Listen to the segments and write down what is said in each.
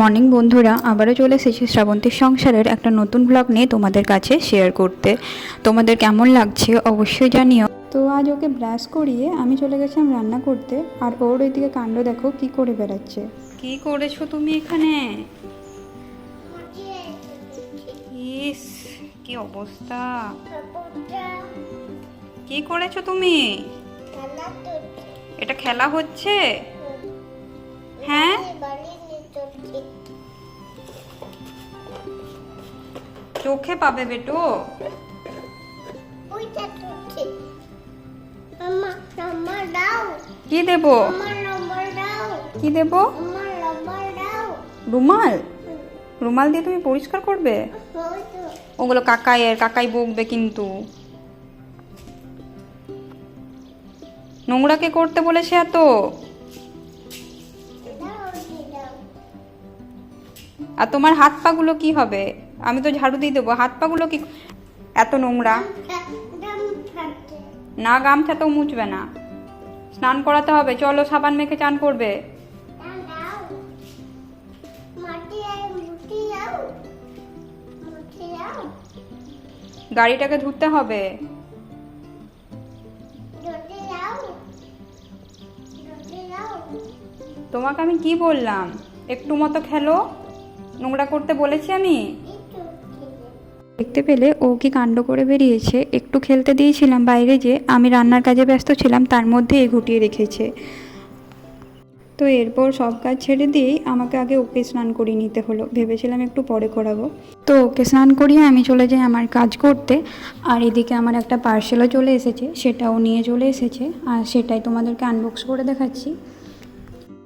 Morning বন্ধুরা, আবারও চলে এসেছি শ্রাবন্তীর সংসারের একটা নতুন ব্লগ নিয়ে তোমাদের কাছে শেয়ার করতে। তোমাদের কেমন লাগছে অবশ্যই জানিও। তো আজ ওকে ব্রাশ করিয়ে আমি চলে গেছিলাম রান্না করতে, আর ওর ওইদিকে কাণ্ড দেখো কি করে বেড়াচ্ছে। কি করেছো তুমি এখানে? ইস, কি অবস্থা! কি করেছো তুমি? এটা খেলা হচ্ছে? হ্যাঁ, চোখে পাবে বেটো। কি দেব? কি দেব? রুমাল? রুমাল দিয়ে তুমি পরিষ্কার করবে? ওগুলো কাকাই বকবে কিন্তু। নোংরা কে করতে বলেছে এত? আর তোমার হাত পা গুলো কি হবে? আমি তো ঝাড়ু দিয়ে দেবো। হাত পা গুলো কি এত নোংরা? না, গামছা তো মুছবে না, স্নান করাতে হবে। চলো, সাবান মেখে চান করবে। গাড়িটাকে ধুতে হবে। তোমাকে আমি কি বললাম? একটু মতো খেলো। নোংরা করতে বলেছি আমি? দেখতে পেলে ও কি কাণ্ড করে বেরিয়েছে। একটু খেলতে দিয়েছিলাম বাইরে, যে আমি রান্নার কাজে ব্যস্ত ছিলাম তার মধ্যে এ ঘুটিয়ে রেখেছে। তো এরপর সব কাজ ছেড়ে দিয়েই আমাকে আগে ওকে স্নান করিয়ে নিতে হলো। ভেবেছিলাম একটু পরে করাবো। তো ওকে স্নান করিয়ে আমি চলে যাই আমার কাজ করতে। আর এদিকে আমার একটা পার্সেলও চলে এসেছে, সেটাও নিয়ে চলে এসেছে, আর সেটাই তোমাদেরকে আনবক্স করে দেখাচ্ছি।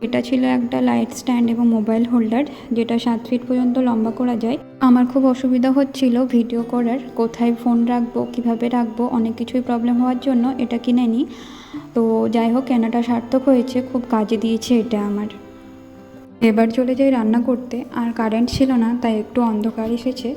এটা ছিল একটা লাইট স্ট্যান্ড এবং মোবাইল হোল্ডার, যেটা 7 ফিট পর্যন্ত লম্বা করা যায়। আমার খুব অসুবিধা হচ্ছিল ভিডিও করার, কোথায় ফোন রাখবো, কিভাবে রাখবো, অনেক কিছুই প্রবলেম হওয়ার জন্য এটা কিনে নিই। তো যাই হোক, কেনাটা সার্থক হয়েছে, খুব কাজে দিয়েছে এটা আমার। এবার চলে যাই রান্না করতে। আর কারেন্ট ছিল না, তাই একটু অন্ধকার এসেছে।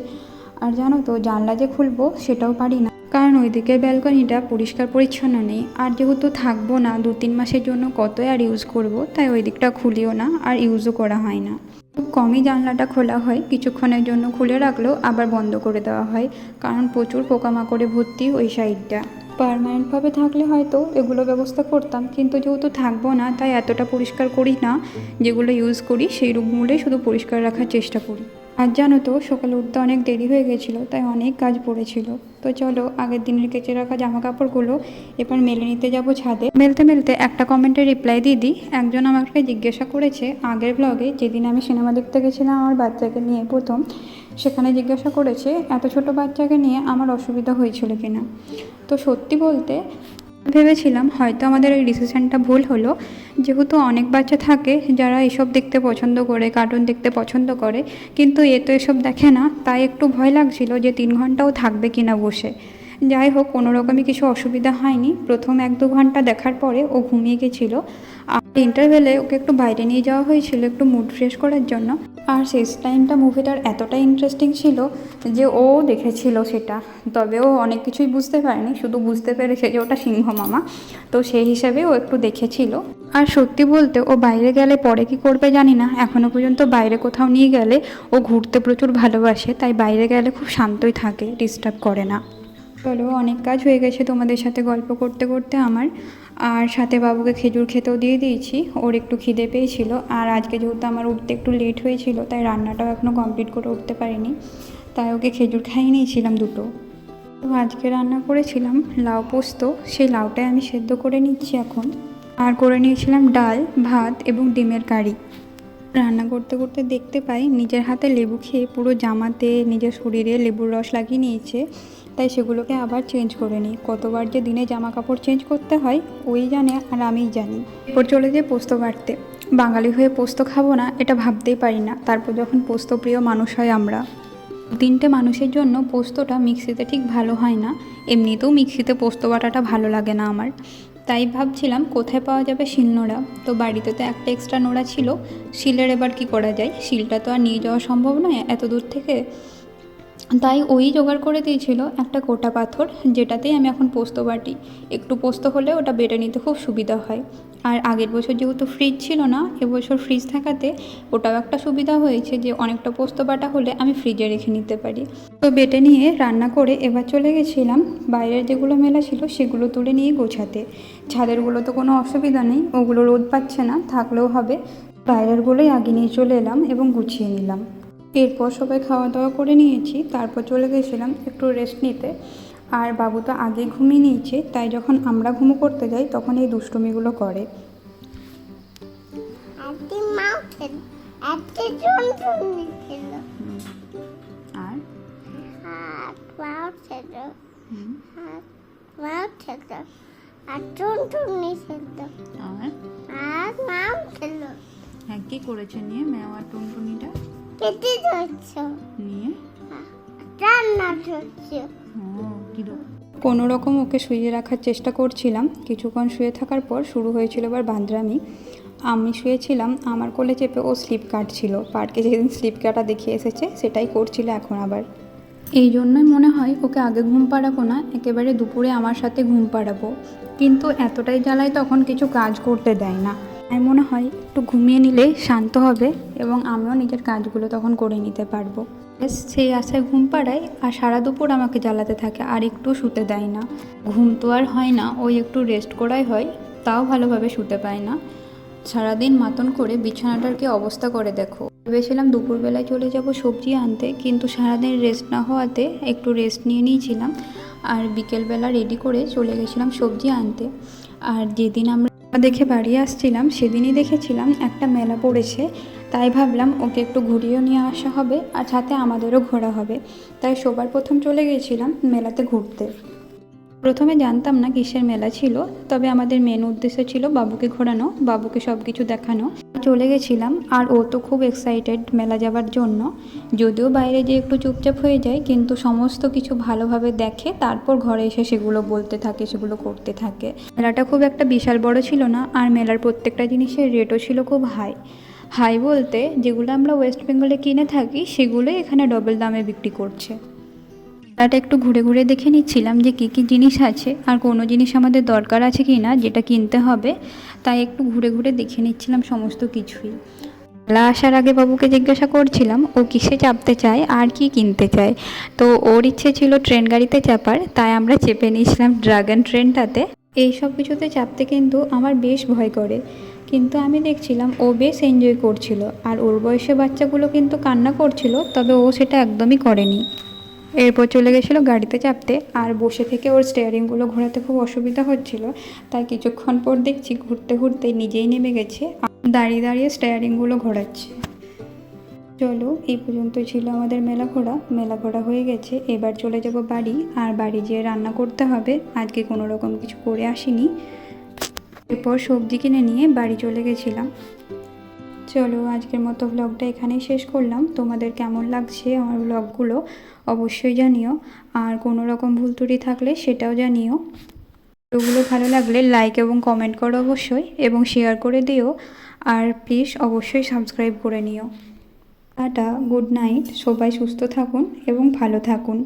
আর জানো তো, জানলা যে খুলবো সেটাও পারি না, কারণ ওইদিকে ব্যালকনিটা পরিষ্কার পরিচ্ছন্ন নেই। আর যেহেতু থাকবো না 2-3 মাসের জন্য, কতই আর ইউজ করব, তাই ওই দিকটা খুলিও না, আর ইউজও করা হয় না। খুব কমই জানলাটা খোলা হয়, কিছুক্ষণের জন্য খুলে রাখলেও আবার বন্ধ করে দেওয়া হয়, কারণ প্রচুর পোকামাকড়ে ভর্তি ওই সাইডটা। পার্মানেন্টভাবে থাকলে হয়তো এগুলো ব্যবস্থা করতাম, কিন্তু যেহেতু থাকবো না তাই এতটা পরিষ্কার করি না। যেগুলো ইউজ করি সেই রুমগুলোই শুধু পরিষ্কার রাখার চেষ্টা করি। আর জানো তো, সকালে উঠতে অনেক দেরি হয়ে গেছিলো, তাই অনেক কাজ পড়েছিল। তো চলো, আগের দিনের কেচে রাখা জামা কাপড়গুলো এবার মেলে নিতে যাব ছাদে। মেলতে একটা কমেন্টের রিপ্লাই দিয়ে দিই। একজন আমাকে জিজ্ঞাসা করেছে আগের ব্লগে, যেদিন আমি সিনেমা দেখতে গেছিলাম আমার বাচ্চাকে নিয়ে প্রথম, সেখানে জিজ্ঞাসা করেছে এত ছোট বাচ্চাকে নিয়ে আমার অসুবিধা হয়েছিল কিনা। তো সত্যি বলতে ভেবেছিলাম হয়তো আমাদের এই ডিসিশনটা ভুল হলো, যেহেতু অনেক বাচ্চা থাকে যারা এসব দেখতে পছন্দ করে, কার্টুন দেখতে পছন্দ করে, কিন্তু এ তো এসব দেখে না, তাই একটু ভয় লাগছিল যে 3 ঘন্টাও থাকবে কিনা বসে। যাই হোক, কোনো রকমই কিছু অসুবিধা হয়নি। প্রথম 1-2 ঘন্টা দেখার পরে ও ঘুমিয়ে গেছিলো। আর ইন্টারভেলে ওকে একটু বাইরে নিয়ে যাওয়া হয়েছিল একটু মুড ফ্রেশ করার জন্য। আর শেষ টাইমটা মুভিটার এতটাই ইন্টারেস্টিং ছিল যে ও দেখেছিল সেটা, তবে ও অনেক কিছুই বুঝতে পারেনি, শুধু বুঝতে পেরেছে যে ওটা সিংহ মামা। তো সেই হিসাবে ও একটু দেখেছিল। আর সত্যি বলতে ও বাইরে গেলে পরে কি করবে জানি না, এখনও পর্যন্ত বাইরে কোথাও নিয়ে গেলে ও ঘুরতে প্রচুর ভালোবাসে, তাই বাইরে গেলে খুব শান্তই থাকে, ডিস্টার্ব করে না। চলো, অনেক কাজ হয়ে গেছে তোমাদের সাথে গল্প করতে করতে আমার। আর সাথে বাবুকে খেজুর খেতেও দিয়ে দিয়েছি, ওর একটু খিদে পেয়েছিল। আর আজকে যেহেতু আমার উঠতে একটু লেট হয়েছিল, তাই রান্নাটাও এখনও কমপ্লিট করে উঠতে পারিনি, তাই ওকে খেজুর খাইয়ে নিয়েছিলাম 2টো। তো আজকে রান্না করেছিলাম লাউ পোস্ত, সেই লাউটাই আমি সেদ্ধ করে নিচ্ছি এখন। আর করে নিয়েছিলাম ডাল, ভাত এবং ডিমের কারি। রান্না করতে করতে দেখতে পাই নিজের হাতে লেবু খেয়ে পুরো জামাতে, নিজের শরীরে লেবুর রস লাগিয়ে নিয়েছে, তাই সেগুলোকে আবার চেঞ্জ করে নিই। কতবার যে দিনে জামা কাপড় চেঞ্জ করতে হয় ওই জানে, আর আমিই জানি। এরপর চলে যাই পোস্ত বাটতে। বাঙালি হয়ে পোস্ত খাবো না এটা ভাবতেই পারি না, তারপর যখন পোস্ত প্রিয় মানুষ হয় আমরা। তিনটে মানুষের জন্য পোস্তটা মিক্সিতে ঠিক ভালো হয় না, এমনিতেও মিক্সিতে পোস্ত বাটাটা ভালো লাগে না আমার। তাই ভাবছিলাম কোথায় পাওয়া যাবে শিলনোড়া। তো বাড়িতে তো একটা এক্সট্রা নোড়া ছিল, শিলের এবার কি করা যায়, শিলটা তো আর নিয়ে যাওয়া সম্ভব নয় এত দূর থেকে। তাই ওই জোগাড় করে দিয়েছিল একটা গোটা পাথর, যেটাতেই আমি এখন পোস্ত বাটি। একটু পোস্ত হলে ওটা বেটে নিতে খুব সুবিধা হয়। আর আগের বছর যেহেতু ফ্রিজ ছিল না, এবছর ফ্রিজ থাকাতে ওটাও একটা সুবিধা হয়েছে যে অনেকটা পোস্ত বাটা হলে আমি ফ্রিজে রেখে নিতে পারি। তো বেটে নিয়ে রান্না করে এবার চলে গেছিলাম বাইরের যেগুলো মেলা ছিল সেগুলো তুলে নিয়ে গোছাতে। ছাদেরগুলো তো কোনো অসুবিধা নেই, ওগুলো রোদ পাচ্ছে না, থাকলেও হবে। বাইরেরগুলোই আগে নিয়ে চলে এলাম এবং গুছিয়ে নিলাম। এরপর সবাই খাওয়া দাওয়া করে নিয়েছি, তারপর চলে গেছিলাম একটু রেস্ট নিতে। আর বাবু তো আগে ঘুমিয়ে নিয়েছে, তাই যখন আমরা ঘুমো করতে যাই তখন এই দুষ্টুমিগুলো করে। আর কি করেছে নিয়ে ম্যাও আর টুনটুনিটা? নিয়ে কোনো রকম ওকে শুয়ে রাখার চেষ্টা করছিলাম। কিছুক্ষণ শুয়ে থাকার পর শুরু হয়েছিল এবার বাঁদরামি। আমি শুয়েছিলাম, আমার কোলে চেপে ও স্লিপ কাটছিল। পার্কে যেদিন স্লিপ কাটা দেখিয়ে এসেছে সেটাই করছিল এখন আবার। এই জন্যই মনে হয় ওকে আগে ঘুম পাড়াবো না, একেবারে দুপুরে আমার সাথে ঘুম পাড়াবো। কিন্তু এতটাই জ্বালায় তখন কিছু কাজ করতে দেয় না। আমি মনে হয় একটু ঘুমিয়ে নিলে শান্ত হবে এবং আমিও নিজের কাজগুলো তখন করে নিতে পারবো। সেই আশায় ঘুম পাড়ায় আর সারা দুপুর আমাকে জ্বালাতে থাকে, আর একটু শুতে দেয় না। ঘুম তো আর হয় না, ওই একটু রেস্ট করাই হয়, তাও ভালোভাবে শুতে পায় না। সারাদিন মাতন করে বিছানাটার কি অবস্থা করে দেখো। ভেবেছিলাম দুপুরবেলায় চলে যাব সবজি আনতে, কিন্তু সারাদিন রেস্ট না হওয়াতে একটু রেস্ট নিয়ে নিয়েছিলাম আর বিকেলবেলা রেডি করে চলে গেছিলাম সবজি আনতে। আর যেদিন আমরা দেখে বাড়ি আসছিলাম সেদিনই দেখেছিলাম একটা মেলা পড়েছে, তাই ভাবলাম ওকে একটু ঘুরিয়েও নিয়ে আসা হবে আর সাথে আমাদেরও ঘোরা হবে। তাই সবার প্রথম চলে গেছিলাম মেলাতে ঘুরতে। প্রথমে জানতাম না কিসের মেলা ছিল, তবে আমাদের মেন উদ্দেশ্য ছিল বাবুকে ঘোরানো, বাবুকে সব কিছু দেখানো। চলে গেছিলাম আর ও তো খুব এক্সাইটেড মেলা যাওয়ার জন্য। যদিও বাইরে যে একটু চুপচাপ হয়ে যায়, কিন্তু সমস্ত কিছু ভালোভাবে দেখে তারপর ঘরে এসে সেগুলো বলতে থাকে, সেগুলো করতে থাকে। মেলাটা খুব একটা বিশাল বড় ছিল না, আর মেলার প্রত্যেকটা জিনিসের রেটও ছিল খুব হাই। হাই বলতে যেগুলো আমরা ওয়েস্ট বেঙ্গলে কিনে থাকি সেগুলোই এখানে ডবল দামে বিক্রি করছে। মেলাটা একটু ঘুরে ঘুরে দেখে নিচ্ছিলাম যে কী কী জিনিস আছে আর কোনো জিনিস আমাদের দরকার আছে কি না যেটা কিনতে হবে, তাই একটু ঘুরে ঘুরে দেখে নিচ্ছিলাম সমস্ত কিছুই। মেলা আসার আগে বাবুকে জিজ্ঞাসা করছিলাম ও কিসে চাপতে চায় আর কি কিনতে চায়। তো ওর ইচ্ছে ছিল ট্রেন গাড়িতে চাপার, তাই আমরা চেপে নিয়েছিলাম ড্রাগন ট্রেনটাতে। এই সব কিছুতে চাপতে কিন্তু আমার বেশ ভয় করে, কিন্তু আমি দেখছিলাম ও বেশ এনজয় করছিল। আর ওর বয়সে বাচ্চাগুলো কিন্তু কান্না করছিল, তবে ও সেটা একদমই করেনি। এরপর চলে গেছিলো গাড়িতে চাপতে, আর বসে থেকে ওর স্টিয়ারিংগুলো ঘোরাতে খুব অসুবিধা হচ্ছিল। তাই কিছুক্ষণ পর দেখছি ঘুরতে ঘুরতে নিজেই নেমে গেছে, দাঁড়িয়ে দাঁড়িয়ে স্টিয়ারিংগুলো ঘোরাচ্ছে। চলো, এই পর্যন্তই ছিল আমাদের মেলা ঘোরা হয়ে গেছে। এবার চলে যাব বাড়ি, আর বাড়ি যেয়ে রান্না করতে হবে। আজকে কোনো রকম কিছু করে আসিনি। এরপর সবজি কিনে নিয়ে বাড়ি চলে গেছিলাম। চলো, আজকের মতো ব্লগটা এখানেই শেষ করলাম। তোমাদের কেমন লাগছে আমার ব্লগগুলো অবশ্যই জানিও, আর কোনো রকম ভুল ত্রুটি থাকলে সেটাও জানিও। ভিডিওগুলো ভালো লাগলে লাইক এবং কমেন্ট করো অবশ্যই, এবং শেয়ার করে দিও। আর প্লিজ অবশ্যই সাবস্ক্রাইব করে নিও। টাটা, গুড নাইট, সবাই সুস্থ থাকুন এবং ভালো থাকুন।